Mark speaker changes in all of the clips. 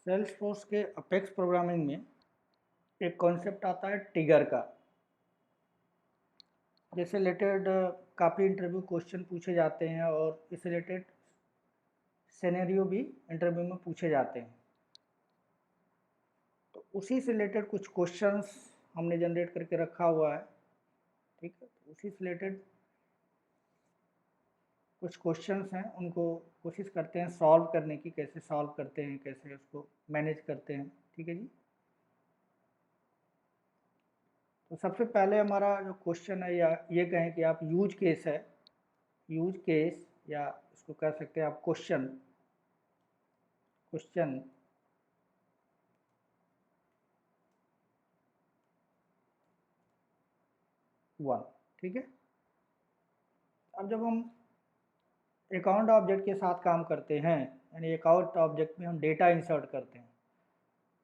Speaker 1: Salesforce के apex programming में एक कॉन्सेप्ट आता है ट्रिगर का। जिससे रिलेटेड काफ़ी इंटरव्यू क्वेश्चन पूछे जाते हैं और इससे रिलेटेड सिनेरियो भी इंटरव्यू में पूछे जाते हैं। तो उसी से रिलेटेड कुछ क्वेश्चंस हमने जनरेट करके रखा हुआ है। ठीक है, तो उसी से रिलेटेड कुछ क्वेश्चंस हैं, उनको कोशिश करते हैं सॉल्व करने की, कैसे सॉल्व करते हैं, कैसे उसको मैनेज करते हैं। ठीक है जी। तो सबसे पहले हमारा जो क्वेश्चन है, या ये कहें कि आप यूज केस है, यूज केस या इसको कह सकते हैं आप क्वेश्चन क्वेश्चन 1। ठीक है, अब जब हम अकाउंट ऑब्जेक्ट के साथ काम करते हैं, यानी अकाउंट ऑब्जेक्ट में हम डेटा इंसर्ट करते हैं,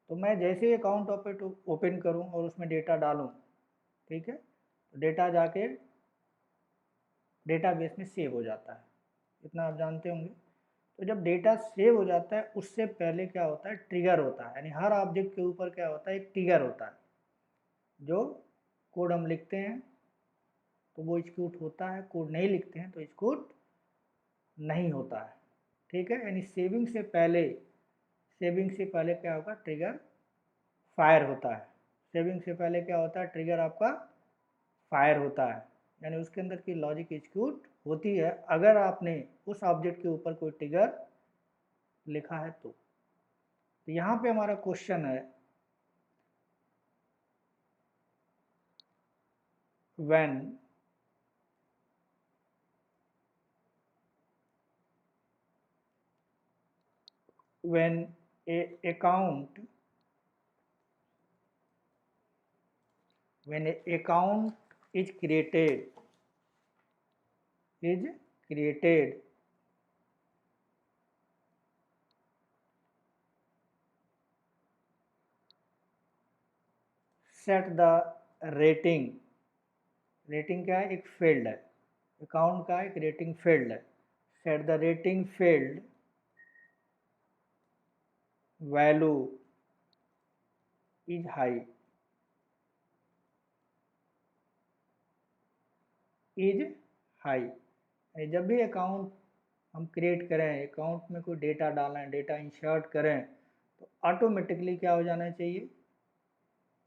Speaker 1: तो मैं जैसे ही अकाउंट ऑब्जेक्ट ओपन करूं और उसमें डेटा डालूं, ठीक है, तो डेटा जाके डेटाबेस में सेव हो जाता है। इतना आप जानते होंगे। तो जब डेटा सेव हो जाता है, उससे पहले क्या होता है, ट्रिगर होता है। यानी हर ऑब्जेक्ट के ऊपर क्या होता है, एक ट्रिगर होता है। जो कोड हम लिखते हैं तो वो एग्जीक्यूट होता है, कोड नहीं लिखते हैं तो एग्जीक्यूट नहीं होता है। ठीक है, यानी सेविंग से पहले क्या होगा, ट्रिगर फायर होता है। सेविंग से पहले क्या होता है, ट्रिगर आपका फायर होता है। यानी उसके अंदर की लॉजिक एग्जीक्यूट होती है अगर आपने उस ऑब्जेक्ट के ऊपर कोई ट्रिगर लिखा है तो यहाँ पे हमारा क्वेश्चन है, when when a account when a account is created set the rating। Rating क्या है, एक फील्ड है, अकाउंट का एक रेटिंग फील्ड है। Set the rating field value is high, is high. जब भी अकाउंट हम क्रिएट करें, अकाउंट में कोई डेटा डालें, डेटा इंसर्ट करें, तो ऑटोमेटिकली क्या हो जाना चाहिए,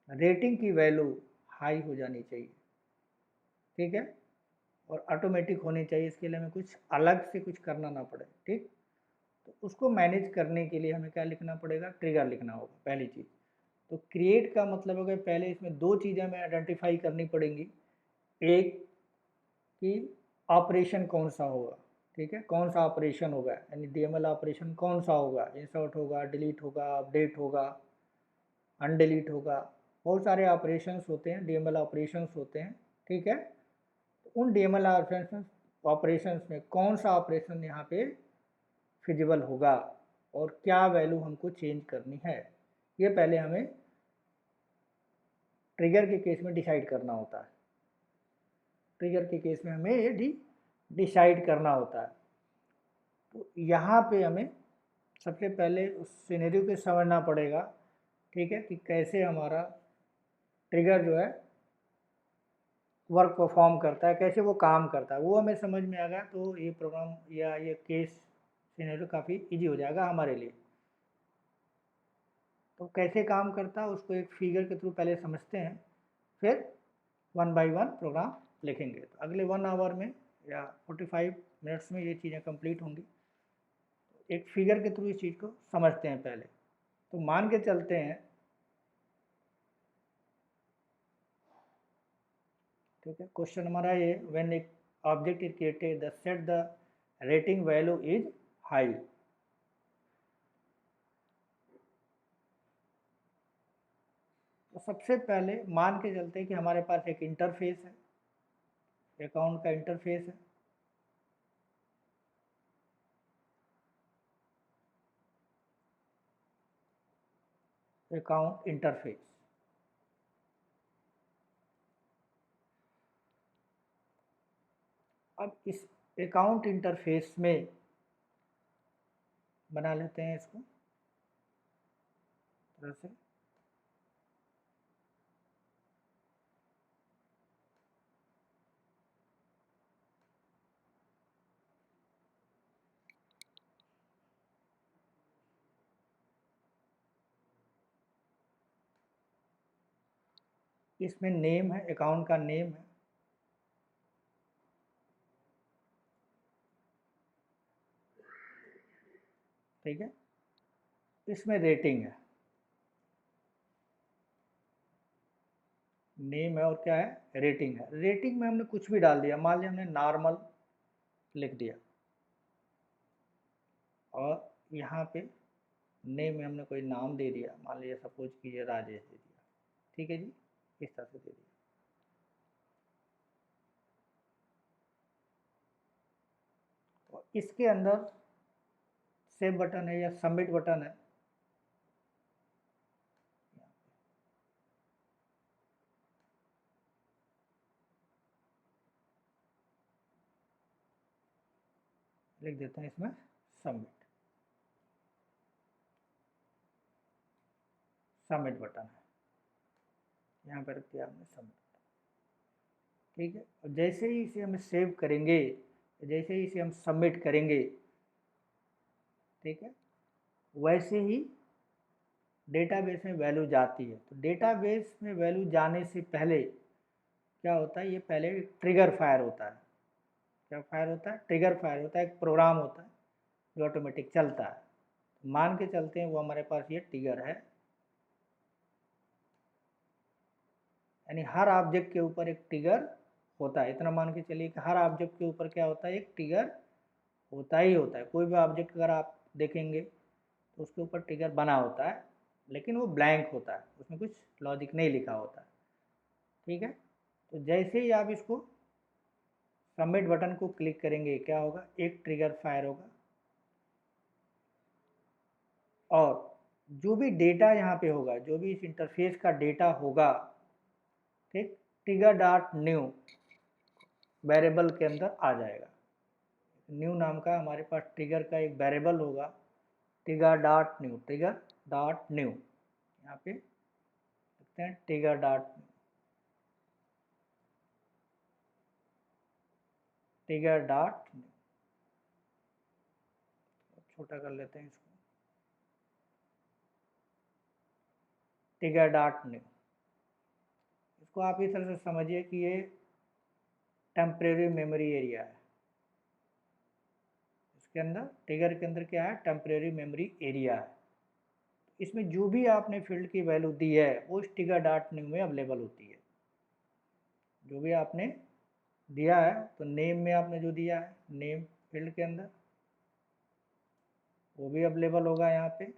Speaker 1: रेटिंग की वैल्यू हाई हो जानी चाहिए। ठीक है, और ऑटोमेटिक होनी चाहिए। इसके लिए हमें कुछ अलग से कुछ करना ना पड़े। ठीक, तो उसको मैनेज करने के लिए हमें क्या लिखना पड़ेगा, ट्रिगर लिखना होगा पहली चीज़। तो क्रिएट का मतलब होगा, पहले इसमें दो चीज़ें हमें आइडेंटिफाई करनी पड़ेंगी। एक कि ऑपरेशन कौन सा होगा, ठीक है, कौन सा ऑपरेशन होगा, यानी डीएमएल ऑपरेशन कौन सा होगा, इंसर्ट होगा, डिलीट होगा, अपडेट होगा, अनडिलीट होगा। बहुत सारे ऑपरेशंस होते हैं, डीएमएल ऑपरेशंस होते हैं। ठीक है, तो उन डीएमएल ऑपरेशंस में कौन सा ऑपरेशन यहाँ पे फिजिबल होगा और क्या वैल्यू हमको चेंज करनी है, ये पहले हमें ट्रिगर के केस में डिसाइड करना होता है। ट्रिगर के केस में हमें ये डिसाइड करना होता है। तो यहाँ पे हमें सबसे पहले उस सिनेरियो को समझना पड़ेगा। ठीक है, कि कैसे हमारा ट्रिगर जो है वर्क परफॉर्म करता है, कैसे वो काम करता है, वो हमें समझ में आ गया तो ये प्रोग्राम या ये केस सिनेरियो काफ़ी इजी हो जाएगा हमारे लिए। तो कैसे काम करता है उसको एक फिगर के थ्रू पहले समझते हैं, फिर 1 बाय 1 प्रोग्राम लिखेंगे। तो अगले 1 आवर में या 45 मिनट्स में ये चीज़ें कंप्लीट होंगी। एक फिगर के थ्रू इस चीज़ को समझते हैं पहले। तो मान के चलते हैं, ठीक है, क्वेश्चन हमारा ये, व्हेन एक object is created the set the rating value is high. तो सबसे पहले मान के चलते हैं कि हमारे पास एक इंटरफेस है, अकाउंट का इंटरफेस है। अकाउंट इंटरफेस, अब इस अकाउंट इंटरफेस में बना लेते हैं इसको तरह से इसमें नेम है, अकाउंट का नेम है, ठीक है। इसमें रेटिंग है, नेम है और क्या है, रेटिंग है। रेटिंग में हमने कुछ भी डाल दिया, मान लिया हमने नॉर्मल लिख दिया, और यहाँ पे नेम में हमने कोई नाम दे दिया, मान लीजिए सपोज कीजिए राजेश दे दिया, ठीक है जी, इस तरह से दे दिया। और इसके अंदर सेव बटन है या सबमिट बटन है, लिख देते हैं इसमें सबमिट, सबमिट बटन है, यहाँ पर किया हमने सबमिट, ठीक है। और जैसे ही इसे हम सेव करेंगे, जैसे ही इसे हम सबमिट करेंगे, ठीक है, वैसे ही डेटाबेस में वैल्यू जाती है। तो डेटाबेस में वैल्यू जाने से पहले क्या होता है, ये पहले एक ट्रिगर फायर होता है। क्या फायर होता है, ट्रिगर फायर होता है, एक प्रोग्राम होता है जो ऑटोमेटिक चलता है। मान के चलते हैं वो हमारे पास ये ट्रिगर है, यानी हर ऑब्जेक्ट के ऊपर एक ट्रिगर होता है। इतना मान के चलिए कि हर ऑब्जेक्ट के ऊपर क्या होता है, एक ट्रिगर होता ही होता है। कोई भी ऑब्जेक्ट अगर आप देखेंगे तो उसके ऊपर ट्रिगर बना होता है, लेकिन वो ब्लैंक होता है, उसमें कुछ लॉजिक नहीं लिखा होता है, ठीक है। तो जैसे ही आप इसको सबमिट बटन को क्लिक करेंगे, क्या होगा, एक ट्रिगर फायर होगा, और जो भी डेटा यहाँ पे होगा, जो भी इस इंटरफेस का डेटा होगा, ठीक, ट्रिगर डॉट न्यू वेरिएबल के अंदर आ जाएगा। न्यू नाम का हमारे पास ट्रिगर का एक वेरिएबल होगा, trigger dot new, trigger dot new, यहाँ पे लिखते हैं trigger dot, trigger dot new, छोटा कर लेते हैं इसको, ट्रिगर डॉट न्यू। इसको आप इस तरह से समझिए कि ये टेम्परेरी मेमोरी एरिया है। इसके अंदर ट्रिगर के अंदर क्या है, टेम्परेरी मेमोरी एरिया है। इसमें जो भी आपने फील्ड की वैल्यू दी है वो इस ट्रिगर डॉट न्यू में अवेलेबल होती है। जो भी आपने दिया है, तो नेम में आपने जो दिया है, नेम फील्ड के अंदर वो भी अवेलेबल होगा यहाँ पे।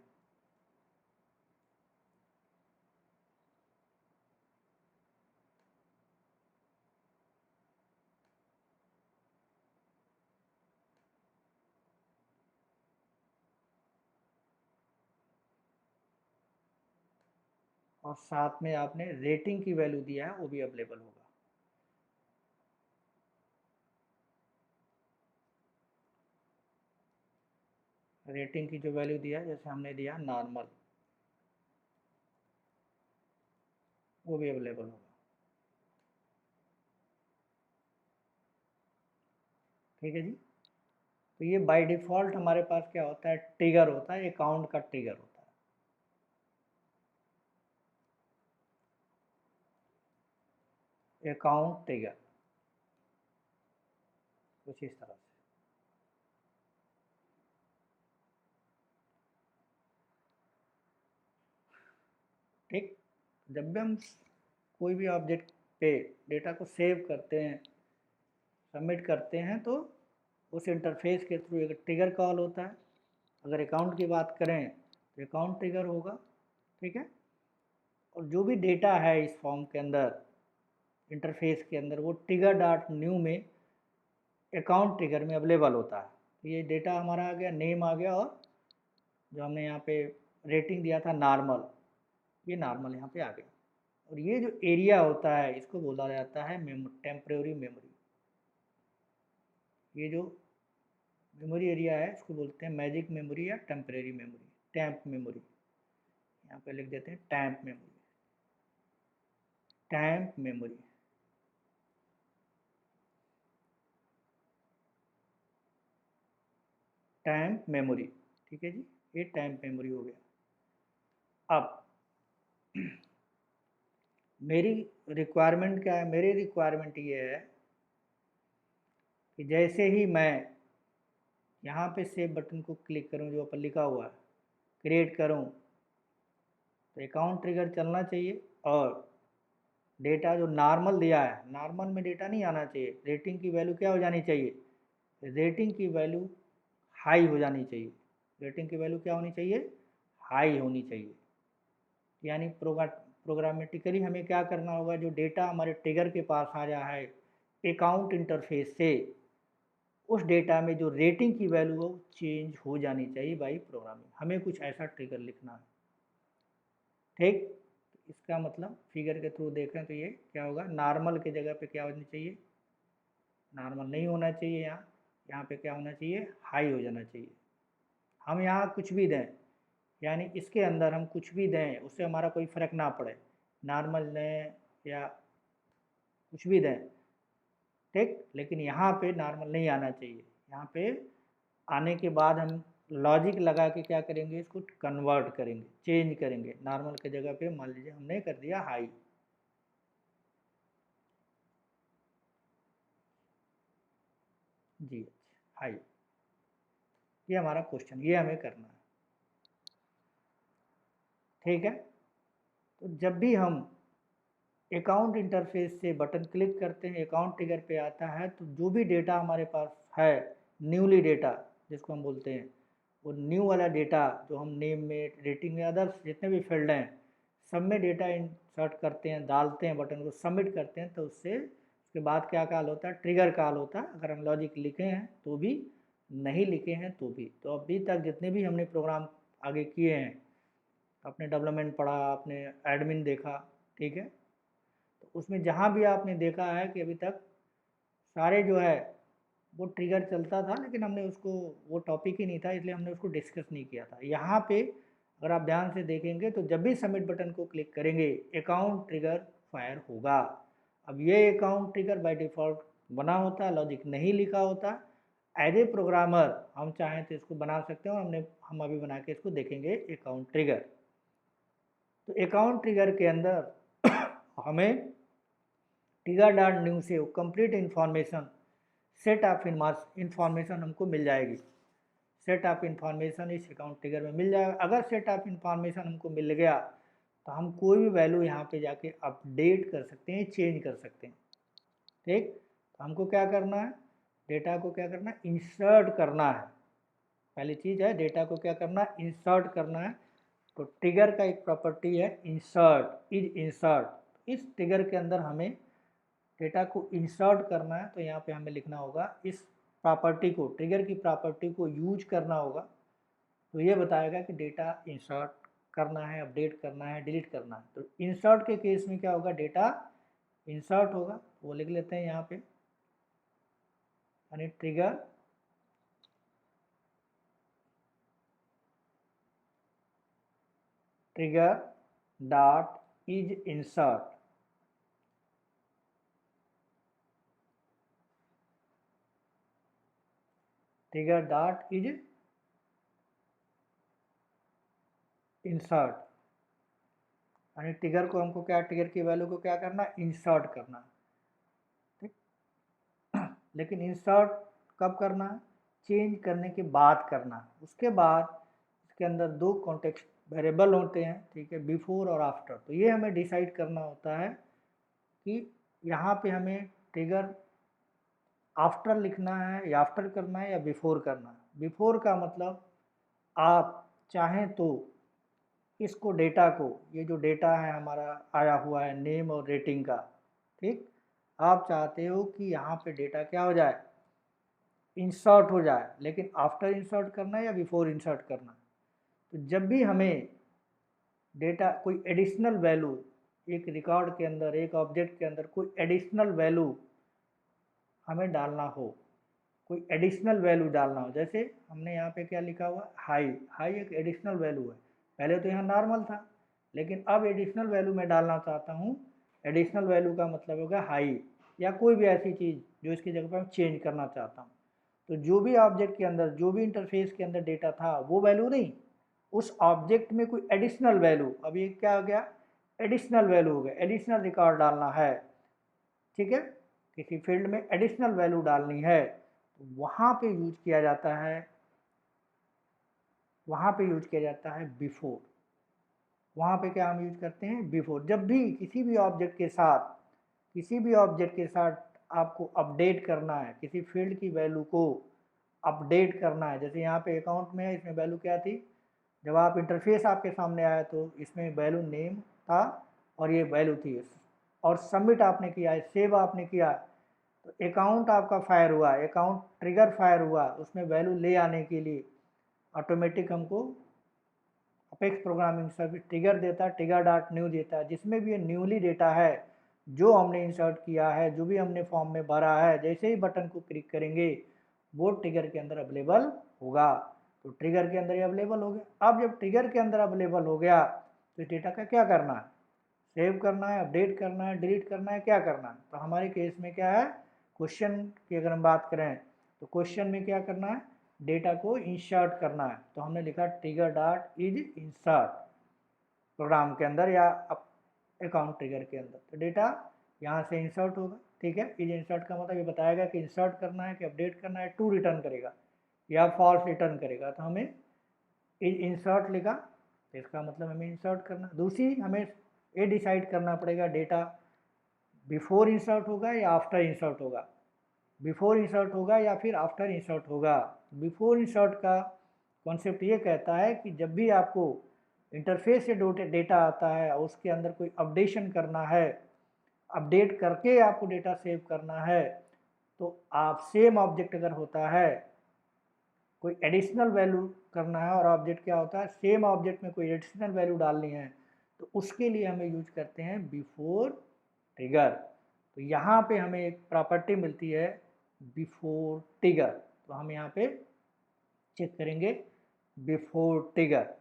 Speaker 1: और साथ में आपने रेटिंग की वैल्यू दिया है, वो भी अवेलेबल होगा। रेटिंग की जो वैल्यू दिया है, जैसे हमने दिया नॉर्मल, वो भी अवेलेबल होगा, ठीक है जी। तो ये बाय डिफ़ॉल्ट हमारे पास क्या होता है, ट्रिगर होता है, अकाउंट का ट्रिगर होता है, अकाउंट ट्रिगर, कुछ इस तरह से, ठीक। जब भी हम कोई भी ऑब्जेक्ट पे डेटा को सेव करते हैं, सबमिट करते हैं, तो उस इंटरफेस के थ्रू एक ट्रिगर कॉल होता है। अगर अकाउंट की बात करें तो अकाउंट ट्रिगर होगा, ठीक है। और जो भी डेटा है इस फॉर्म के अंदर, इंटरफेस के अंदर, वो ट्रिगर डॉट न्यू में अकाउंट ट्रिगर में अवेलेबल होता है। तो ये डेटा हमारा आ गया, नेम आ गया, और जो हमने यहाँ पे रेटिंग दिया था नॉर्मल, ये नॉर्मल यहाँ पे आ गया। और ये जो एरिया होता है, इसको बोला जाता है टेम्परेरी मेमोरी। ये जो मेमोरी एरिया है, इसको बोलते हैं मैजिक मेमोरी या टेम्परेरी मेमोरी, टैम्प मेमोरी। यहाँ पे लिख देते हैं temp memory, temp memory. Temp memory, ठीक है जी, ये टैम्प मेमोरी हो गया। अब मेरी रिक्वायरमेंट क्या है? मेरी रिक्वायरमेंट ये है कि जैसे ही मैं यहाँ पे सेव बटन को क्लिक करूँ, जो ऊपर लिखा हुआ है क्रिएट करूँ, तो अकाउंट ट्रिगर चलना चाहिए और डेटा जो नॉर्मल दिया है, नॉर्मल में डेटा नहीं आना चाहिए। रेटिंग की वैल्यू क्या हो जानी चाहिए? रेटिंग की वैल्यू हाई हो जानी चाहिए। रेटिंग की वैल्यू क्या होनी चाहिए? हाई होनी चाहिए। यानी प्रोग्रामेटिकली हमें क्या करना होगा, जो डेटा हमारे ट्रिगर के पास आ रहा है अकाउंट इंटरफेस से, उस डेटा में जो रेटिंग की वैल्यू हो चेंज हो जानी चाहिए बाई प्रोग्रामिंग। हमें कुछ ऐसा ट्रिगर लिखना है, ठीक। इसका मतलब फिगर के थ्रू देखें तो ये क्या होगा, नॉर्मल के जगह पे क्या होना चाहिए? नॉर्मल नहीं होना चाहिए, यहाँ पे क्या होना चाहिए? हाई हो जाना चाहिए। हम यहाँ कुछ भी दें, यानी इसके अंदर हम कुछ भी दें उससे हमारा कोई फ़र्क ना पड़े, नॉर्मल दें या कुछ भी दें, ठीक। लेकिन यहाँ पे नॉर्मल नहीं आना चाहिए। यहाँ पे आने के बाद हम लॉजिक लगा के क्या करेंगे, इसको कन्वर्ट करेंगे, चेंज करेंगे। नॉर्मल की जगह पे मान लीजिए हमने कर दिया हाई, जी हाई, ये हमारा क्वेश्चन, ये हमें करना है, ठीक है। तो जब भी हम अकाउंट इंटरफेस से बटन क्लिक करते हैं, अकाउंट ट्रिगर पे आता है, तो जो भी डेटा हमारे पास है, न्यूली डेटा जिसको हम बोलते हैं, वो न्यू वाला डेटा जो हम नेम में, रेटिंग में, अदर्स जितने भी फील्ड हैं सब में डेटा इंसर्ट करते हैं, डालते हैं, बटन को सबमिट करते हैं, तो उससे उसके बाद क्या कॉल होता है? ट्रिगर कॉल होता है। अगर हम लॉजिक लिखे हैं तो भी, नहीं लिखे हैं तो भी। तो अभी तक जितने भी हमने प्रोग्राम आगे किए हैं, आपने डेवलपमेंट पढ़ा, आपने एडमिन देखा, ठीक है, तो उसमें जहाँ भी आपने देखा है कि अभी तक सारे जो है वो ट्रिगर चलता था, लेकिन हमने उसको, वो टॉपिक ही नहीं था, इसलिए हमने उसको डिस्कस नहीं किया था। यहाँ पे अगर आप ध्यान से देखेंगे तो जब भी सबमिट बटन को क्लिक करेंगे अकाउंट ट्रिगर फायर होगा। अब ये अकाउंट ट्रिगर बाय डिफ़ॉल्ट बना होता है, लॉजिक नहीं लिखा होता। एज ए प्रोग्रामर हम चाहें तो इसको बना सकते हैं, और हम अभी बना के इसको देखेंगे अकाउंट ट्रिगर। तो अकाउंट ट्रिगर के अंदर हमें ट्रिगर डॉट न्यू से complete information, set of information हमको मिल जाएगी। सेट ऑफ इन्फॉर्मेशन इस अकाउंट ट्रिगर में मिल जाएगा। अगर सेट ऑफ इन्फॉर्मेशन हमको मिल गया तो हम कोई भी वैल्यू यहाँ पे जाके अपडेट कर सकते हैं, चेंज कर सकते हैं, ठीक। तो हमको क्या करना है? डेटा को क्या करना है? इंसर्ट करना है। पहली चीज़ है डेटा को क्या करना है? इंसर्ट करना है। तो ट्रिगर का एक प्रॉपर्टी है इंसर्ट, इज इंसर्ट। इस ट्रिगर के अंदर हमें डेटा को इंसर्ट करना है, तो यहाँ पे हमें लिखना होगा इस प्रॉपर्टी को, ट्रिगर की प्रॉपर्टी को यूज करना होगा। तो ये बताएगा कि डेटा इंसर्ट करना है, अपडेट करना है, डिलीट करना है। तो इंसर्ट के केस में क्या होगा? डेटा इंसर्ट होगा, वो लिख लेते हैं यहाँ पे, यानी trigger trigger dot is insert, trigger dot is insert, यानी ट्रिगर को हमको क्या, ट्रिगर की वैल्यू को क्या करना? इंसर्ट करना, ठीक। लेकिन इंसर्ट कब करना है? चेंज करने के बाद करना है। उसके बाद इसके अंदर दो कॉन्टेक्स्ट वेरिएबल होते हैं, ठीक है, बिफोर और आफ्टर। तो ये हमें डिसाइड करना होता है कि यहाँ पे हमें ट्रिगर आफ्टर लिखना है, या आफ्टर करना है, या बिफोर करना है। बिफोर का मतलब आप चाहें तो इसको, डेटा को, ये जो डेटा है हमारा आया हुआ है नेम और रेटिंग का, ठीक, आप चाहते हो कि यहाँ पे डेटा क्या हो जाए? इंसर्ट हो जाए। लेकिन आफ्टर इंसर्ट करना है या बिफोर इंसर्ट करना है? तो जब भी हमें डेटा कोई एडिशनल वैल्यू, एक रिकॉर्ड के अंदर, एक ऑब्जेक्ट के अंदर कोई एडिशनल वैल्यू हमें डालना हो, कोई एडिशनल वैल्यू डालना हो, जैसे हमने यहाँ पे क्या लिखा हुआ? हाई। हाई एक एडिशनल वैल्यू है। पहले तो यहाँ नॉर्मल था, लेकिन अब एडिशनल वैल्यू मैं डालना चाहता हूँ। एडिशनल वैल्यू का मतलब होगा हाई, या कोई भी ऐसी चीज़ जो इसकी जगह पर मैं चेंज करना चाहता हूँ। तो जो भी ऑब्जेक्ट के अंदर, जो भी इंटरफेस के अंदर डेटा था वो वैल्यू नहीं, उस ऑब्जेक्ट में कोई एडिशनल वैल्यू, अब ये क्या हो गया, एडिशनल वैल्यू हो गया, एडिशनल रिकॉर्ड डालना है, ठीक है। किसी फील्ड में एडिशनल वैल्यू डालनी है तो वहाँ पे यूज किया जाता है, वहाँ पे यूज किया जाता है बिफोर। वहाँ पे क्या हम यूज करते हैं, बिफोर। जब भी किसी भी ऑब्जेक्ट के साथ, किसी भी ऑब्जेक्ट के साथ आपको अपडेट करना है, किसी फील्ड की वैल्यू को अपडेट करना है, जैसे यहाँ पे अकाउंट में है, इसमें वैल्यू क्या थी, जब आप इंटरफेस आपके सामने आया तो इसमें वैल्यू नेम था और ये वैल्यू थी, और सबमिट आपने किया है, सेव आपने किया, तो अकाउंट आपका फायर हुआ, अकाउंट ट्रिगर फायर हुआ, उसमें वैल्यू ले आने के लिए ऑटोमेटिक हमको अपेक्स प्रोग्रामिंग सर्विस ट्रिगर देता है, ट्रिगर डॉट न्यू देता है, जिसमें भी ये न्यूली डेटा है जो हमने इंसर्ट किया है, जो भी हमने फॉर्म में भरा है, जैसे ही बटन को क्लिक करेंगे वो ट्रिगर के अंदर अवेलेबल होगा। तो ट्रिगर के अंदर ये अवेलेबल हो गया। अब जब ट्रिगर के अंदर अवेलेबल हो गया तो इस डेटा का क्या करना है, सेव करना है, अपडेट करना है, डिलीट करना है, क्या करना है। तो हमारे केस में क्या है, क्वेश्चन की अगर हम बात करें तो क्वेश्चन में क्या करना है, डेटा को इंसर्ट करना है। तो हमने लिखा trigger dot is insert program के अंदर या अकाउंट ट्रिगर के अंदर, तो डेटा यहाँ से इंसर्ट होगा, ठीक है। इज इंसर्ट का मतलब ये बताएगा कि इंसर्ट करना है कि अपडेट करना है, टू रिटर्न करेगा या फॉल्स रिटर्न करेगा। तो हमें इज इंसर्ट लिखा, तो इसका मतलब हमें इंसर्ट करना। दूसरी हमें ये डिसाइड करना पड़ेगा डेटा बिफोर इंसर्ट होगा या आफ्टर इंसर्ट होगा, बिफोर इंसर्ट होगा या फिर आफ्टर इंसर्ट होगा। बिफोर इंसर्ट का कॉन्सेप्ट ये कहता है कि जब भी आपको इंटरफेस से डेटा आता है और उसके अंदर कोई अपडेशन करना है, अपडेट करके आपको डेटा सेव करना है, तो आप सेम ऑब्जेक्ट अगर होता है, कोई एडिशनल वैल्यू करना है और ऑब्जेक्ट क्या होता है, सेम ऑब्जेक्ट में कोई एडिशनल वैल्यू डालनी है, तो उसके लिए हमें यूज करते हैं बिफोर ट्रिगर। तो यहाँ पे हमें एक प्रॉपर्टी मिलती है बिफोर ट्रिगर, तो हम यहाँ पे चेक करेंगे बिफोर ट्रिगर,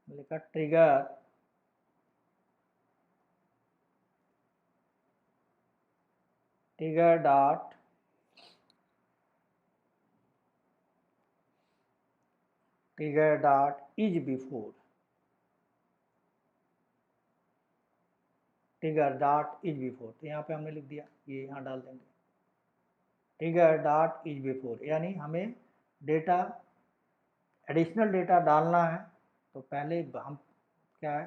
Speaker 1: लिखा trigger trigger dot trigger dot is before, trigger dot is before. तो यहाँ पे हमने लिख दिया, ये यहाँ डाल देंगे ट्रिगर डॉट इज बिफोर, यानी हमें डेटा, एडिशनल डेटा डालना है तो पहले हम क्या है,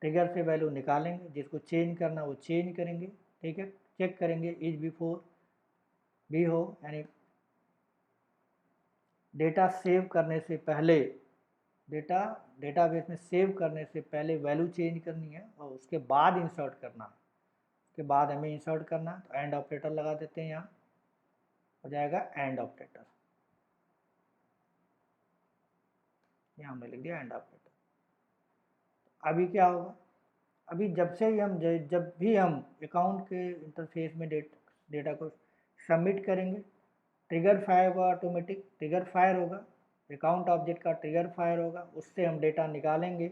Speaker 1: ट्रिगर से वैल्यू निकालेंगे, जिसको चेंज करना वो चेंज करेंगे, ठीक है। चेक करेंगे इज बिफोर भी हो, यानी डेटा सेव करने से पहले, डेटा डेटाबेस में सेव करने से पहले वैल्यू चेंज करनी है और उसके बाद इंसर्ट करना है, उसके बाद हमें इंसर्ट करना है। तो एंड ऑपरेटर लगा देते हैं, यहाँ हो जाएगा एंड ऑपरेटर, यहाँ हमने लिख दिया एंड ऑपरेटर। अभी क्या होगा, अभी जब से ही हम जब भी हम अकाउंट के इंटरफेस में डेटा को सबमिट करेंगे, ट्रिगर फायर होगा, ऑटोमेटिक ट्रिगर फायर होगा, अकाउंट ऑब्जेक्ट का ट्रिगर फायर होगा, उससे हम डेटा निकालेंगे।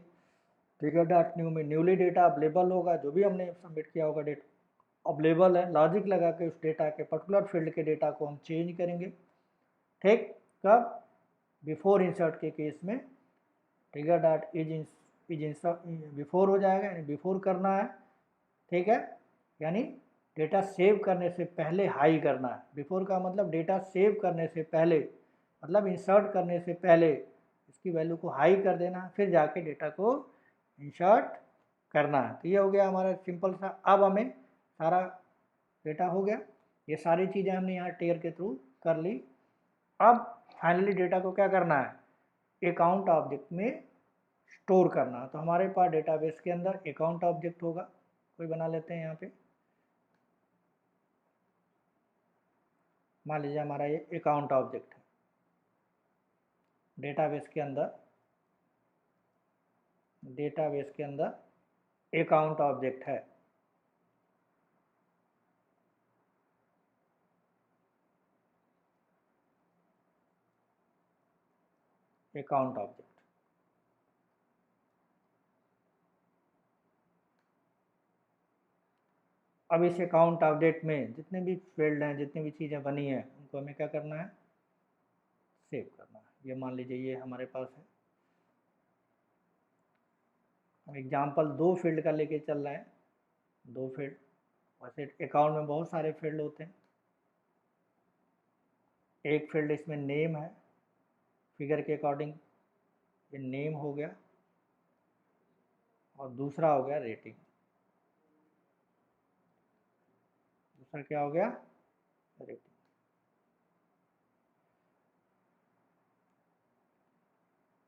Speaker 1: ट्रिगर डॉट न्यू में न्यूली डेटा अवेलेबल होगा, जो भी हमने सबमिट किया होगा डेटा अवेलेबल है, लॉजिक लगा के उस डेटा के पर्टिकुलर फील्ड के डेटा को हम चेंज करेंगे, ठीक। कब, बिफोर इंसर्ट के केस में trigger dot is insert before हो जाएगा, यानी बिफोर करना है, ठीक है। यानी डेटा सेव करने से पहले हाई करना है। बिफोर का मतलब डेटा सेव करने से पहले, मतलब इंसर्ट करने से पहले इसकी वैल्यू को हाई कर देना, फिर जाके डेटा को इंसर्ट करना है। तो ये हो गया हमारा सिंपल सा। अब हमें सारा डेटा हो गया, ये सारी चीज़ें हमने यहाँ टेयर के थ्रू कर ली। अब फाइनली डेटा को क्या करना है, अकाउंट ऑब्जेक्ट में स्टोर करना। तो हमारे पास डेटाबेस के अंदर अकाउंट ऑब्जेक्ट होगा, कोई बना लेते हैं यहाँ पे, मान लीजिए हमारा ये अकाउंट ऑब्जेक्ट है डेटाबेस के अंदर, डेटाबेस के अंदर अकाउंट ऑब्जेक्ट है, अकाउंट ऑब्जेक्ट। अब इस अकाउंट अपडेट में जितने भी फील्ड हैं, जितनी भी चीज़ें बनी हैं, उनको हमें क्या करना है, सेव करना है। ये मान लीजिए ये हमारे पास है, हम एग्जाम्पल 2 फील्ड का लेके चल रहे हैं, 2 फील्ड। वैसे अकाउंट में बहुत सारे फील्ड होते हैं। एक फील्ड इसमें नेम है, फिगर के अकॉर्डिंग ये नेम हो गया, और दूसरा हो गया रेटिंग। दूसरा क्या हो गया, रेटिंग।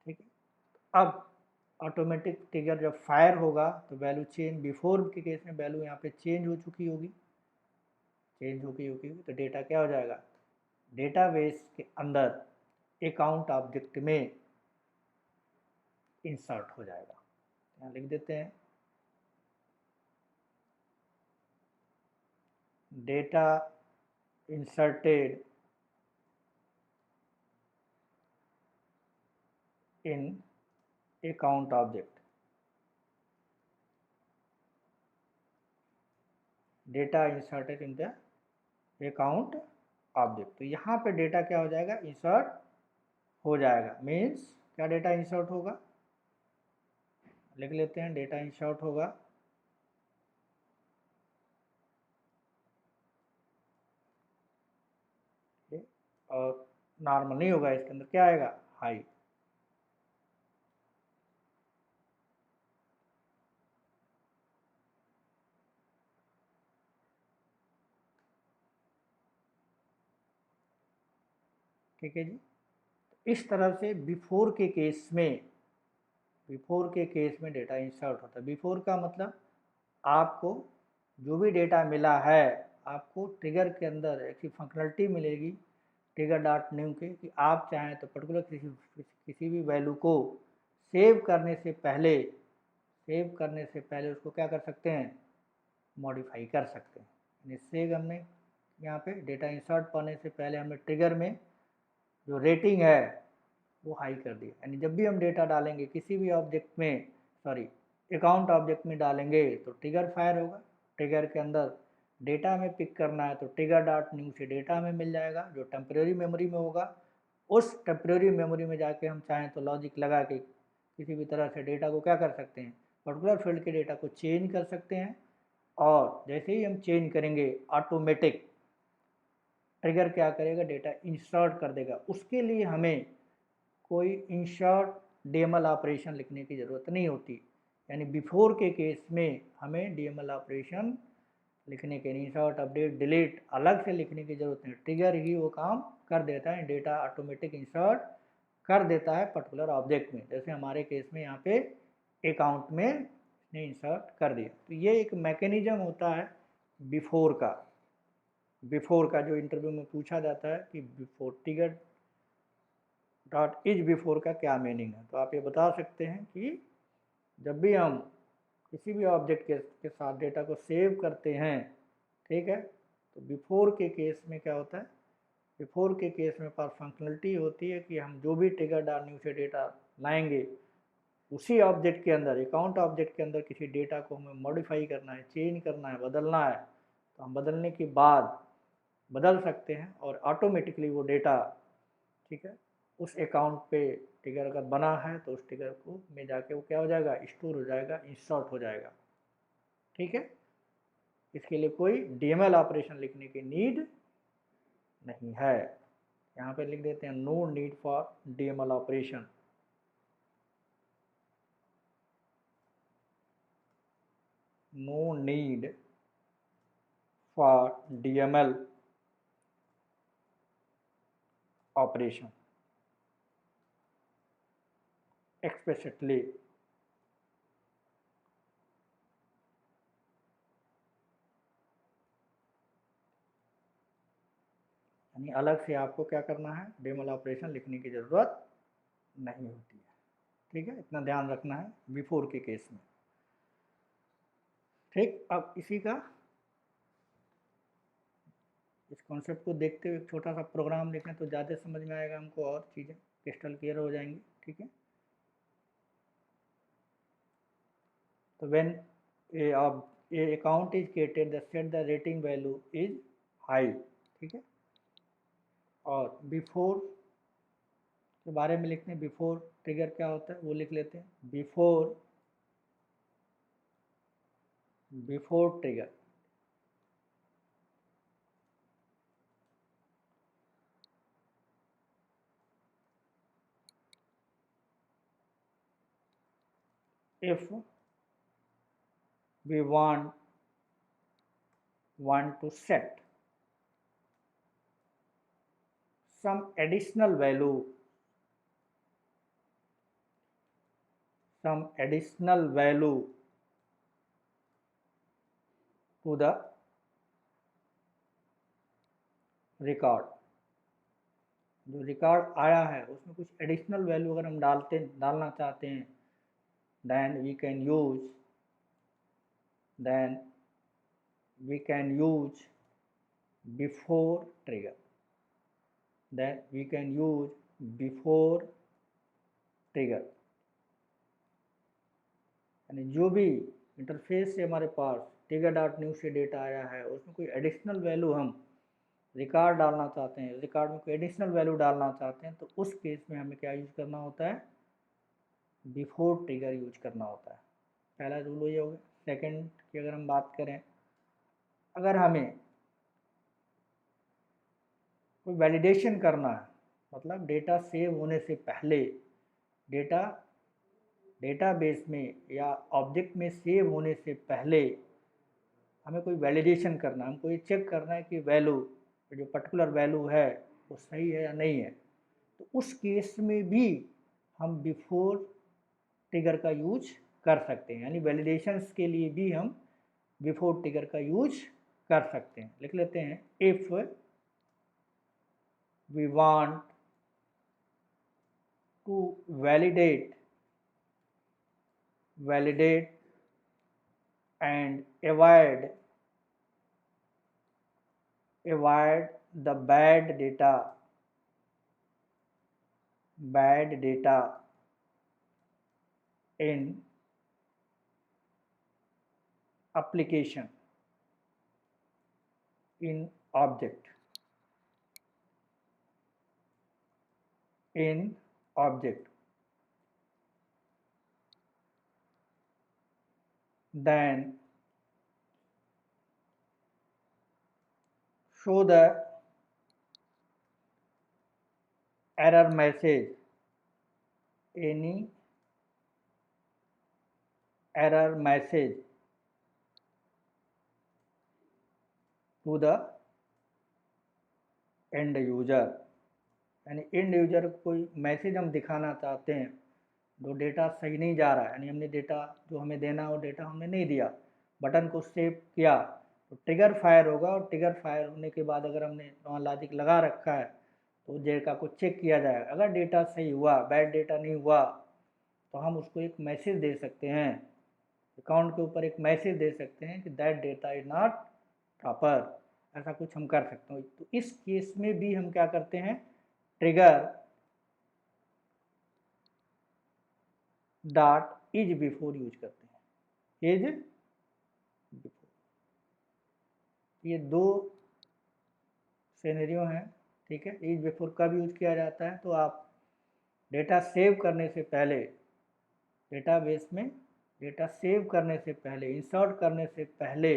Speaker 1: ठीक है। अब ऑटोमेटिक ट्रिगर जब फायर होगा तो वैल्यू चेंज, बिफोर के केस में वैल्यू यहाँ पे चेंज हो चुकी होगी, चेंज हो गई होगी, तो डेटा क्या हो जाएगा, डेटाबेस के अंदर अकाउंट ऑब्जेक्ट में इंसर्ट हो जाएगा। यहाँ लिख देते हैं data inserted in account object, data inserted in the account object. तो यहाँ पे डेटा क्या हो जाएगा, इंसर्ट हो जाएगा। मीन्स क्या डेटा इंसर्ट होगा, लिख लेते हैं डेटा इंसर्ट होगा और नॉर्मल नहीं होगा, इसके अंदर क्या आएगा, हाई। ठीक है जी। इस तरह से बिफोर के केस में, बिफोर के केस में डेटा इंसर्ट होता है। बिफोर का मतलब आपको जो भी डेटा मिला है, आपको ट्रिगर के अंदर एक फंक्शनलिटी मिलेगी ट्रिगर डॉट न्यू के, कि आप चाहें तो पर्टिकुलर किसी भी वैल्यू को सेव करने से पहले, सेव करने से पहले उसको क्या कर सकते हैं, मॉडिफाई कर सकते हैं। इससे हमने यहाँ पे डेटा इंसर्ट पाने से पहले हमने ट्रिगर में जो रेटिंग है वो हाई कर दिया। यानी जब भी हम डेटा डालेंगे किसी भी ऑब्जेक्ट में, सॉरी अकाउंट ऑब्जेक्ट में डालेंगे, तो ट्रिगर फायर होगा। ट्रिगर के अंदर डेटा में पिक करना है तो ट्रिगर डॉट न्यू से डेटा हमें मिल जाएगा, जो टेम्प्रेरी मेमोरी में होगा। उस टेम्प्रेरी मेमोरी में जाके हम चाहें तो लॉजिक लगा के किसी भी तरह से डेटा को क्या कर सकते हैं, पर्टिकुलर फील्ड के डेटा को चेंज कर सकते हैं। और जैसे ही हम चेंज करेंगे, ऑटोमेटिक ट्रिगर क्या करेगा, डेटा इंसर्ट कर देगा। उसके लिए हमें कोई इंसर्ट डीएमएल ऑपरेशन लिखने की ज़रूरत नहीं होती। यानी बिफोर के केस में हमें डीएमएल ऑपरेशन लिखने के, इंसर्ट अपडेट डिलीट अलग से लिखने की ज़रूरत नहीं, ट्रिगर ही वो काम कर देता है, डेटा ऑटोमेटिक इंसर्ट कर देता है पर्टिकुलर ऑब्जेक्ट में। जैसे हमारे केस में यहाँ पे अकाउंट में इसने इंसर्ट कर दिया। तो ये एक मैकेनिज्म होता है बिफोर का। बिफोर का जो इंटरव्यू में पूछा जाता है कि before trigger dot is before का क्या मीनिंग है, तो आप ये बता सकते हैं कि जब भी हम किसी भी ऑब्जेक्ट के साथ डेटा को सेव करते हैं, ठीक है, तो बिफोर के केस में क्या होता है, बिफोर के केस में पास फंक्शनलिटी होती है कि हम जो भी ट्रिगर डॉट न्यू से डेटा लाएंगे, उसी ऑब्जेक्ट के अंदर, अकाउंट ऑब्जेक्ट के अंदर किसी डेटा को हमें मॉडिफाई करना है, चेंज करना है, बदलना है, तो हम बदलने के बाद बदल सकते हैं और ऑटोमेटिकली वो डेटा, ठीक है, उस अकाउंट पे ट्रिगर अगर बना है तो उस ट्रिगर को में जाके वो क्या हो जाएगा, स्टोर हो जाएगा, इंसर्ट हो जाएगा। ठीक है, इसके लिए कोई डीएमएल ऑपरेशन लिखने की नीड नहीं है। यहाँ पे लिख देते हैं no need for DML operation. No need for DML operation explicitly. यानी अलग से आपको क्या करना है, डीएमएल ऑपरेशन लिखने की ज़रूरत नहीं होती है। ठीक है, इतना ध्यान रखना है बिफोर के केस में। ठीक, अब इसी का, इस कॉन्सेप्ट को देखते हुए एक छोटा सा प्रोग्राम लिखें तो ज़्यादा समझ में आएगा हमको, और चीज़ें क्रिस्टल क्लियर हो जाएंगी। ठीक है, तो when A account is created the set the rating value is high, ठीक है। और बिफोर के बारे में लिखते हैं, बिफोर ट्रिगर क्या होता है वो लिख लेते हैं। Before trigger if we want to set some additional value to the record, जो रिकॉर्ड आया है उसमें कुछ एडिशनल वैल्यू अगर हम डालना चाहते हैं, then we can use before trigger, यानी जो भी इंटरफेस से हमारे पास ट्रिगर डॉट न्यू से डेटा आया है उसमें कोई एडिशनल वैल्यू हम रिकॉर्ड डालना चाहते हैं, रिकॉर्ड में कोई एडिशनल वैल्यू डालना चाहते हैं, तो उस केस में हमें क्या यूज करना होता है, बिफोर ट्रिगर यूज करना होता है। पहला रूल ये हो गया। सेकंड की अगर हम बात करें, अगर हमें कोई वैलिडेशन करना है, मतलब डेटा सेव होने से पहले, डेटाबेस में या ऑब्जेक्ट में सेव होने से पहले हमें कोई वैलिडेशन करना है, हमको ये चेक करना है कि वैल्यू, जो पर्टिकुलर वैल्यू है वो सही है या नहीं है, तो उस केस में भी हम बिफोर ट्रिगर का यूज कर सकते हैं, यानी वैलिडेशंस के लिए भी हम बिफोर ट्रिगर का यूज कर सकते हैं। लिख लेते हैं, if we want to validate and avoid the bad data in application in object, then show the error message, any error message to the end user, यानी एंड यूजर को कोई मैसेज हम दिखाना चाहते हैं, जो डेटा सही नहीं जा रहा है, यानी हमने डेटा जो हमें देना वो डेटा हमने नहीं दिया, बटन को सेव किया तो ट्रिगर फायर होगा, और ट्रिगर फायर होने के बाद अगर हमने वहाँ लॉजिक लगा रखा है तो डेटा को चेक किया जाएगा, अगर डेटा सही हुआ, बैड डेटा नहीं हुआ, तो हम उसको एक मैसेज दे सकते हैं, अकाउंट के ऊपर एक मैसेज दे सकते हैं कि that data is not proper, ऐसा कुछ हम कर सकते हैं। तो इस केस में भी हम क्या करते हैं, trigger dot is before use करते हैं, इज बिफोर। ये दो सिनेरियो हैं, ठीक है। इज बिफोर कब यूज किया जाता है, तो आप डेटा सेव करने से पहले, डेटाबेस में डेटा सेव करने से पहले, इंसर्ट करने से पहले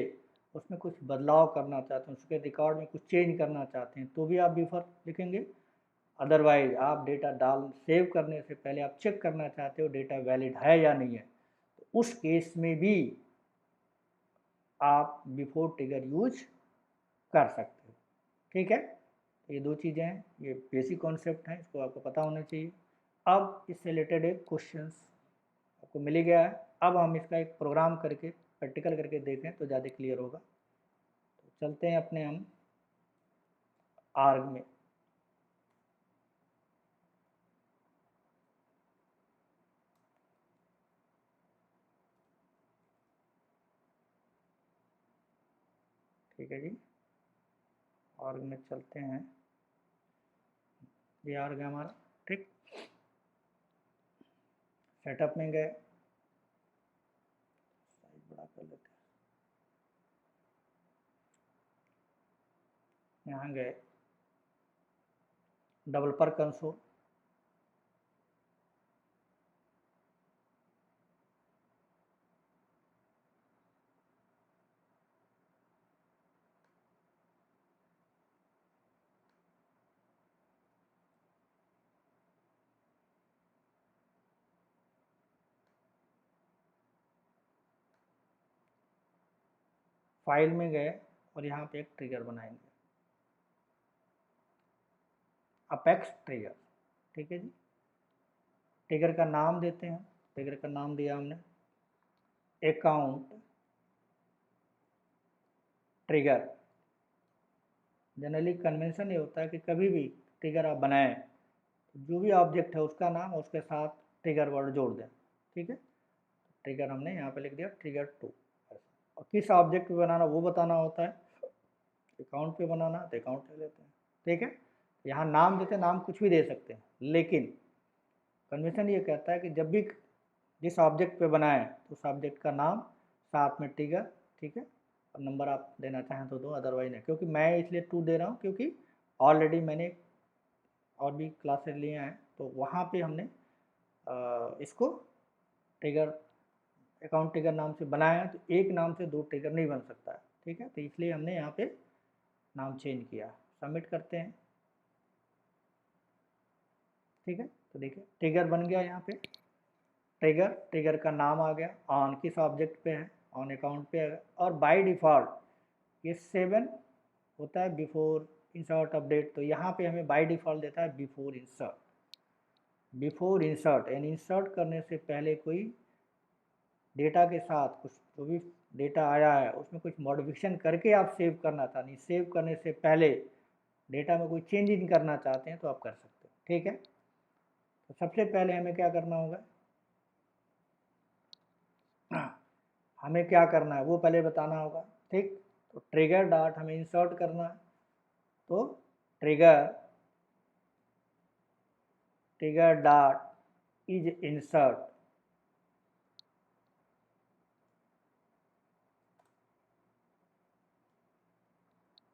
Speaker 1: उसमें कुछ बदलाव करना चाहते हैं, उसके रिकॉर्ड में कुछ चेंज करना चाहते हैं, तो भी आप बिफोर लिखेंगे। अदरवाइज आप डेटा सेव करने से पहले आप चेक करना चाहते हो डेटा वैलिड है या नहीं है, तो उस केस में भी आप बिफोर ट्रिगर यूज कर सकते हो, ठीक है। तो ये दो चीज़ें हैं, ये बेसिक कॉन्सेप्ट हैं, इसको आपको पता होना चाहिए। अब इससे रिलेटेड एक क्वेश्चंस आपको मिल गया है, अब हम इसका एक प्रोग्राम करके प्रैक्टिकल करके देखें तो ज़्यादा क्लियर होगा। तो चलते हैं अपने हम आर्ग में। ठीक है जी, आर्ग में चलते हैं, ये आर्ग है हमारा, ठीक। सेटअप में गए, साइज बड़ा कर लेते हैं, यहाँ गए डेवलपर कंसोल, फाइल में गए और यहाँ पे एक ट्रिगर बनाएंगे, अपेक्स ट्रिगर। ठीक है जी, ट्रिगर का नाम देते हैं, ट्रिगर का नाम दिया हमने अकाउंट ट्रिगर। जनरली कन्वेंशन ये होता है कि कभी भी ट्रिगर आप बनाएं तो जो भी ऑब्जेक्ट है उसका नाम उसके साथ ट्रिगर वर्ड जोड़ दें। ठीक है, ट्रिगर हमने यहाँ पे लिख दिया ट्रिगर 2। और किस ऑब्जेक्ट पे बनाना वो बताना होता है, अकाउंट पे बनाना तो अकाउंट ले लेते हैं। ठीक है, यहाँ नाम देते हैं, नाम कुछ भी दे सकते हैं, लेकिन कन्वेंशन ये कहता है कि जब भी जिस ऑब्जेक्ट पे बनाएं तो उस ऑब्जेक्ट का नाम साथ में ट्रिगर। ठीक है, और नंबर आप देना चाहें तो दो, अदरवाइज नहीं। क्योंकि मैं इसलिए 2 दे रहा हूँ क्योंकि ऑलरेडी मैंने और भी क्लासेस लिए हैं तो वहाँ पे हमने इसको ट्रिगर अकाउंट ट्रिगर नाम से बनाया है, तो एक नाम से 2 ट्रिगर नहीं बन सकता है। ठीक है, तो इसलिए हमने यहाँ पे नाम चेंज किया। सबमिट करते हैं। ठीक है, तो देखिए ट्रिगर बन गया यहाँ पे, ट्रिगर का नाम आ गया, ऑन किस ऑब्जेक्ट पे है, ऑन अकाउंट पे है। और बाय डिफ़ॉल्ट ये 7 होता है बिफोर इंसर्ट अपडेट, तो यहाँ पे हमें बाय डिफ़ॉल्ट देता है बिफोर इंसर्ट। बिफोर इंसर्ट यानी इंसर्ट करने से पहले कोई डेटा के साथ कुछ जो भी डेटा आया है उसमें कुछ मॉडिफिकेशन करके आप सेव करना था, नहीं सेव करने से पहले डेटा में कोई चेंज इन करना चाहते हैं तो आप कर सकते हो। ठीक है, तो सबसे पहले हमें क्या करना होगा, हमें क्या करना है वो पहले बताना होगा। ठीक, तो ट्रिगर डॉट हमें इंसर्ट करना है, तो trigger trigger dot is insert,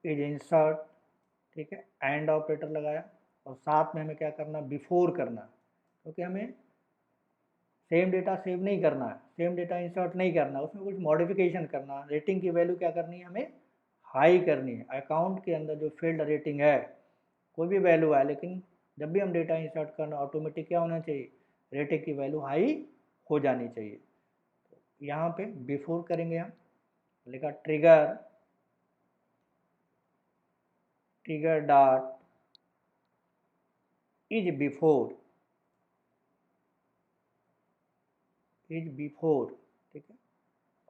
Speaker 1: is insert. ठीक है, एंड ऑपरेटर लगाया और साथ में हमें क्या करना, बिफोर करना, क्योंकि हमें सेम डेटा सेव नहीं करना है, सेम डेटा इंसर्ट नहीं करना, उसमें कुछ मॉडिफिकेशन करना। रेटिंग की वैल्यू क्या करनी है, हमें हाई करनी है। अकाउंट के अंदर जो फील्ड रेटिंग है कोई भी वैल्यू है, लेकिन जब भी हम डेटा इंसर्ट करना ऑटोमेटिक क्या होना चाहिए, रेटिंग की वैल्यू हाई हो जानी चाहिए। तो यहाँ पे बिफोर करेंगे हम, लिखा trigger trigger dot is before, is before. ठीक है,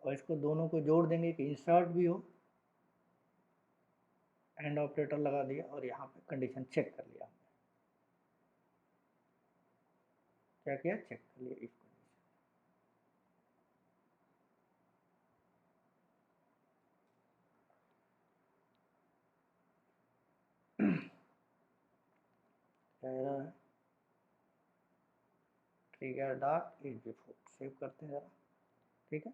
Speaker 1: और इसको दोनों को जोड़ देंगे कि इंसर्ट भी हो, एंड ऑपरेटर लगा दिया और यहाँ पे कंडीशन चेक कर लिया। क्या किया, चेक कर लिया इसको। Trigger dot is before, save करते हैं ज़रा। ठीक है,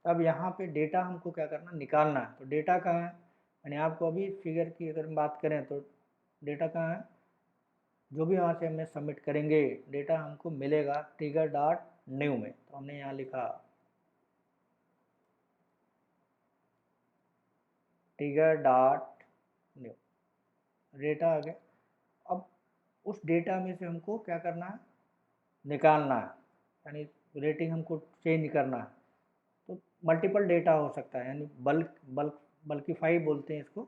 Speaker 1: अब यहाँ पे डेटा हमको क्या करना, निकालना है। तो डेटा कहाँ है, यानी आपको अभी फिगर की अगर हम बात करें तो डेटा कहाँ है, जो भी वहाँ से हमें सबमिट करेंगे डेटा हमको मिलेगा ट्रिगर डॉट न्यू में। तो हमने यहाँ लिखा ट्रिगर डॉट न्यू, डेटा आ गया। अब उस डेटा में से हमको क्या करना है, निकालना है, यानी रेटिंग हमको चेंज करना है। तो मल्टीपल डेटा हो सकता है, यानी बल्किफाई बोलते हैं इसको।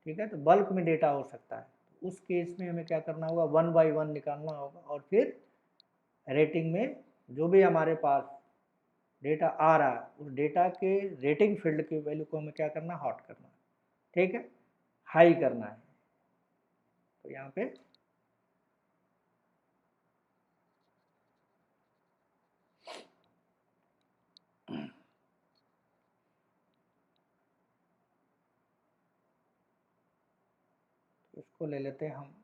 Speaker 1: ठीक है, तो बल्क में डेटा हो सकता है। उस केस में हमें क्या करना होगा, 1 बाय 1 निकालना होगा और फिर रेटिंग में जो भी हमारे पास डेटा आ रहा है उस डेटा के रेटिंग फील्ड की वैल्यू को हमें क्या करना, हॉट करना है। ठीक है, हाई करना है। तो यहाँ पे इसको ले लेते हैं हम,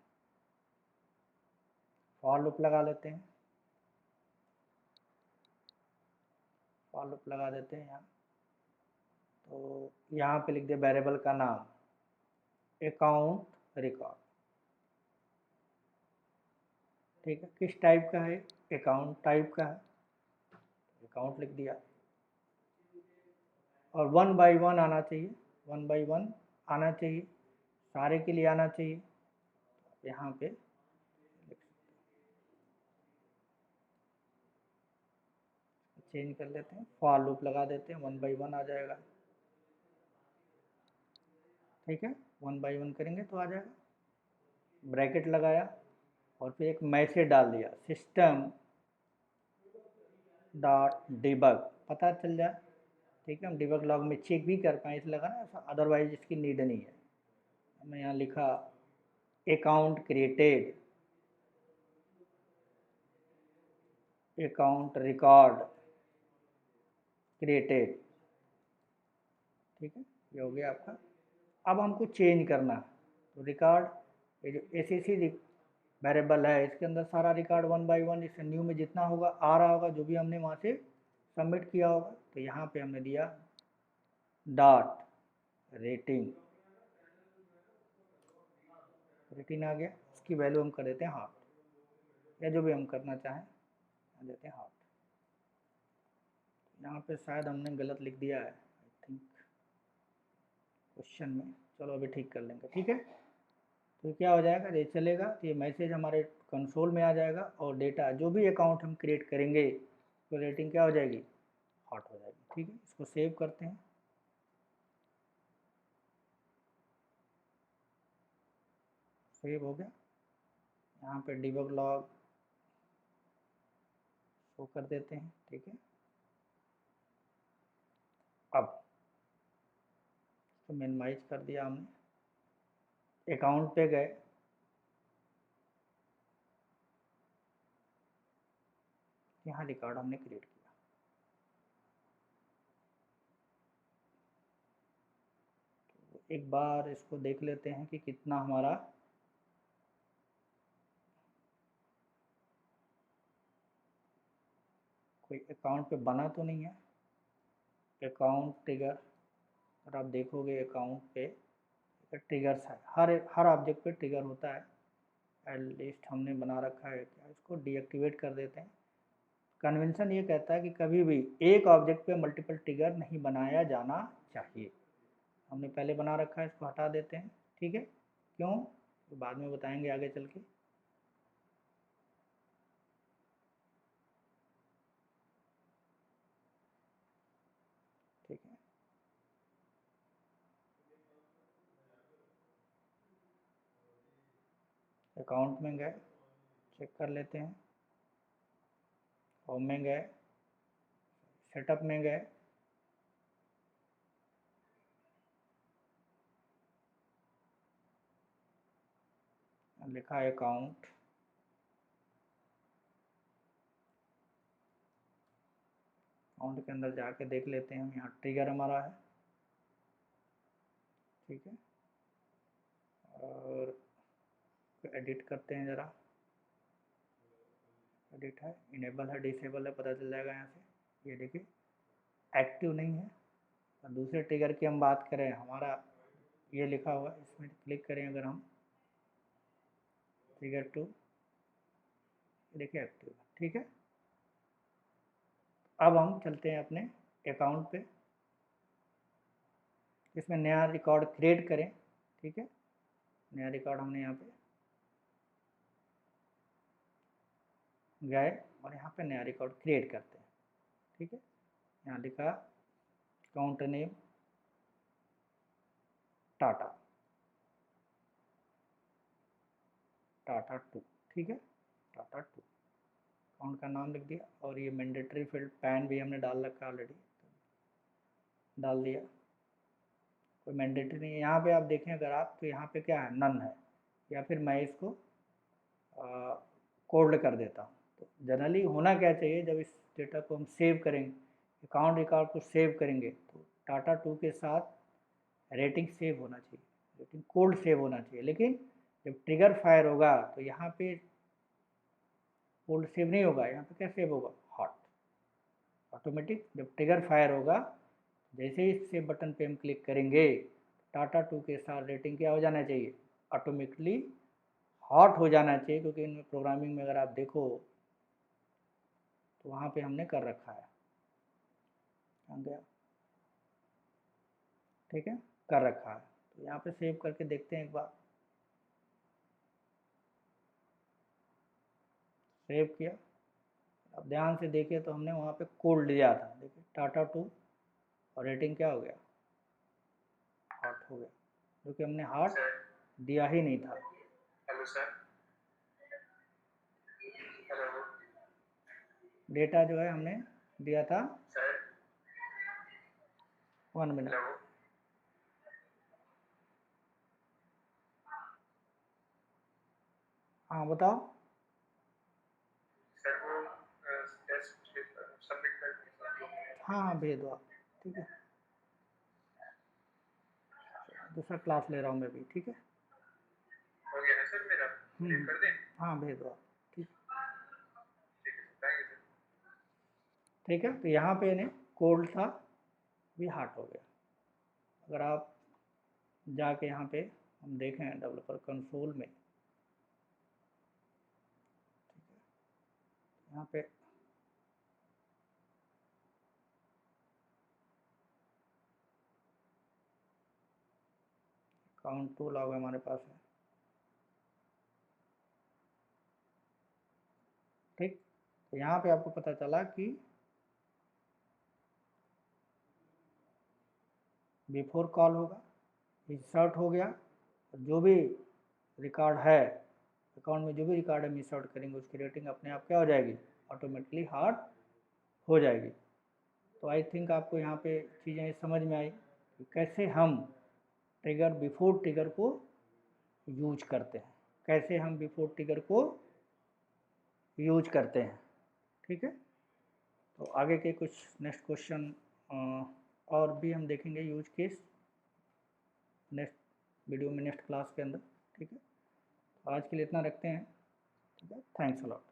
Speaker 1: फॉर लूप लगा लेते हैं, फॉर लूप लगा देते हैं यहाँ। तो यहाँ पे लिख दिया वेरिएबल का नाम, अकाउंट रिकॉर्ड। ठीक है, किस टाइप का है? अकाउंट टाइप का है, अकाउंट लिख दिया। और 1 बाई 1 आना चाहिए, 1 बाई 1 आना चाहिए, सारे के लिए आना चाहिए। यहाँ पे चेंज कर लेते हैं, फॉर लूप लगा देते हैं, 1 बाई 1 आ जाएगा। ठीक है, 1 बाई 1 करेंगे तो आ जाएगा। ब्रैकेट लगाया और फिर एक मैसेज डाल दिया, सिस्टम डॉट डिबग, पता चल जाए। ठीक है, हम डिबग लॉग में चेक भी कर पाएँ इसलिए लगा ना, अदरवाइज इसकी नीड नहीं है। हमने यहाँ लिखा account created, account record created. ठीक है, ये हो गया आपका। अब हमको चेंज करना है, तो रिकॉर्ड, ये जो ACC वेरिएबल है इसके अंदर सारा रिकॉर्ड 1 बाई 1 इस न्यू में जितना होगा आ रहा होगा, जो भी हमने वहाँ से सबमिट किया होगा। तो यहाँ पे हमने दिया डॉट रेटिंग, रेटिंग आ गया, उसकी वैल्यू हम कर देते हैं हार्ट, या जो भी हम करना चाहें देते हैं हार्ट। यहाँ पे शायद हमने गलत लिख दिया है आई थिंक क्वेश्चन में, चलो अभी ठीक कर लेंगे। ठीक है, तो क्या हो जाएगा, ये चलेगा, तो ये मैसेज हमारे कंसोल में आ जाएगा और डेटा जो भी अकाउंट हम क्रिएट करेंगे तो रेटिंग क्या हो जाएगी, हॉट हो जाएगी। ठीक है, इसको सेव करते हैं। सेव हो गया, यहाँ पे डिबग लॉग शो कर देते हैं। ठीक है, अब तो मिनिमाइज कर दिया हमने, अकाउंट पे गए, यहाँ रिकॉर्ड हमने क्रिएट किया। तो एक बार इसको देख लेते हैं कि कितना हमारा कोई अकाउंट पे बना तो नहीं है। अकाउंट ट्रिगर, और आप देखोगे अकाउंट पे ट्रिगर्स है, हर ऑब्जेक्ट पे ट्रिगर होता है। एटलीस्ट हमने बना रखा है क्या, इसको डीएक्टिवेट कर देते हैं। कन्वेंशन ये कहता है कि कभी भी एक ऑब्जेक्ट पे मल्टीपल ट्रिगर नहीं बनाया जाना चाहिए। हमने पहले बना रखा है, इसको हटा देते हैं। ठीक है, क्यों, तो बाद में बताएंगे आगे चल के। ठीक है, अकाउंट में गए, चेक कर लेते हैं, होम में गए, सेटअप में गए, लिखा है अकाउंट, अकाउंट के अंदर जाके देख लेते हैं हम, यहाँ ट्रिगर हमारा है। ठीक है, और एडिट करते हैं ज़रा, एडिट है, इनेबल है, डिसेबल है, पता चल जाएगा यहाँ से। ये देखिए एक्टिव नहीं है। और दूसरे ट्रिगर की हम बात करें, हमारा ये लिखा हुआ है, इसमें क्लिक करें अगर हम, ट्रिगर 2, देखिए एक्टिव है। ठीक है, अब हम चलते हैं अपने अकाउंट पे, इसमें नया रिकॉर्ड क्रिएट करें। ठीक है, नया रिकॉर्ड हमने यहाँ पे गए और यहाँ पे नया रिकॉर्ड क्रिएट करते हैं। ठीक है, यहाँ लिखा अकाउंट नेम टाटा, टाटा 2। ठीक है, टाटा 2 अकाउंट का नाम लिख दिया, और ये मैंडेटरी फील्ड पैन भी हमने डाल रखा ऑलरेडी, डाल दिया। कोई मैंडेटरी नहीं है यहाँ पे, आप देखें अगर आप, तो यहाँ पे क्या है, नन है, या फिर मैं इसको कोल्ड कर देता हूँ। तो जनरली होना क्या चाहिए, जब इस डेटा को हम सेव करेंगे, अकाउंट रिकॉर्ड को सेव करेंगे, तो टाटा 2 के साथ रेटिंग सेव होना चाहिए, रेटिंग कोल्ड सेव होना चाहिए। लेकिन जब ट्रिगर फायर होगा तो यहाँ पे कोल्ड सेव नहीं होगा, यहाँ पे क्या सेव होगा, हॉट, ऑटोमेटिक। जब ट्रिगर फायर होगा, जैसे ही सेव बटन पे हम क्लिक करेंगे, टाटा 2 के साथ रेटिंग क्या हो जाना चाहिए, ऑटोमेटिकली हॉट हो जाना चाहिए, क्योंकि इनमें प्रोग्रामिंग में अगर आप देखो तो वहाँ पे हमने कर रखा है, आ गया, ठीक है, कर रखा है। तो यहाँ पे सेव करके देखते हैं एक बार, सेव किया, अब ध्यान से देखिए तो हमने वहाँ पे कोड दिया था, देखिए टाटा 2 और रेटिंग क्या हो गया, हॉट हो गया, क्योंकि हमने हॉट दिया ही नहीं था।
Speaker 2: हेलो सर, हेलो
Speaker 1: डेटा जो है हमने दिया था
Speaker 2: सर,
Speaker 1: 1 मिनट,
Speaker 2: हेलो
Speaker 1: हाँ बताओ,
Speaker 2: सर, वो टेस्ट सबमिट कर दीजिए।
Speaker 1: हाँ हाँ भेज दो आप, ठीक है, दूसरा क्लास ले रहा हूँ मैं भी, ठीक है,
Speaker 2: हो गया ना सर मेरा, सेव कर दें?
Speaker 1: हाँ भेज दो आप, ठीक,
Speaker 2: ठीक है सर, थैंक यू सर।
Speaker 1: ठीक है। तो यहाँ पे ने कोल्ड था भी हॉट हो गया। अगर आप जाके यहाँ पे हम देखें डेवलपर कंसोल में, यहाँ पे अकाउंट टूल लॉग हमारे पास है, ठीक। तो यहाँ पे आपको पता चला कि बिफोर कॉल होगा, इंसर्ट हो गया, जो भी रिकॉर्ड है अकाउंट में, जो भी रिकॉर्ड है मिस आउट करेंगे उसकी रेटिंग अपने आप क्या हो जाएगी, ऑटोमेटिकली हार्ड हो जाएगी। तो आई थिंक आपको यहाँ पे चीज़ें समझ में आई कि कैसे हम ट्रिगर बिफोर ट्रिगर को यूज करते हैं, कैसे हम बिफोर ट्रिगर को यूज करते हैं, ठीक है। तो आगे के कुछ नेक्स्ट क्वेश्चन और भी हम देखेंगे यूज केस नेक्स्ट वीडियो में, नेक्स्ट क्लास के अंदर, ठीक है। तो आज के लिए इतना रखते हैं, ठीक है, थैंक्स अ लॉट।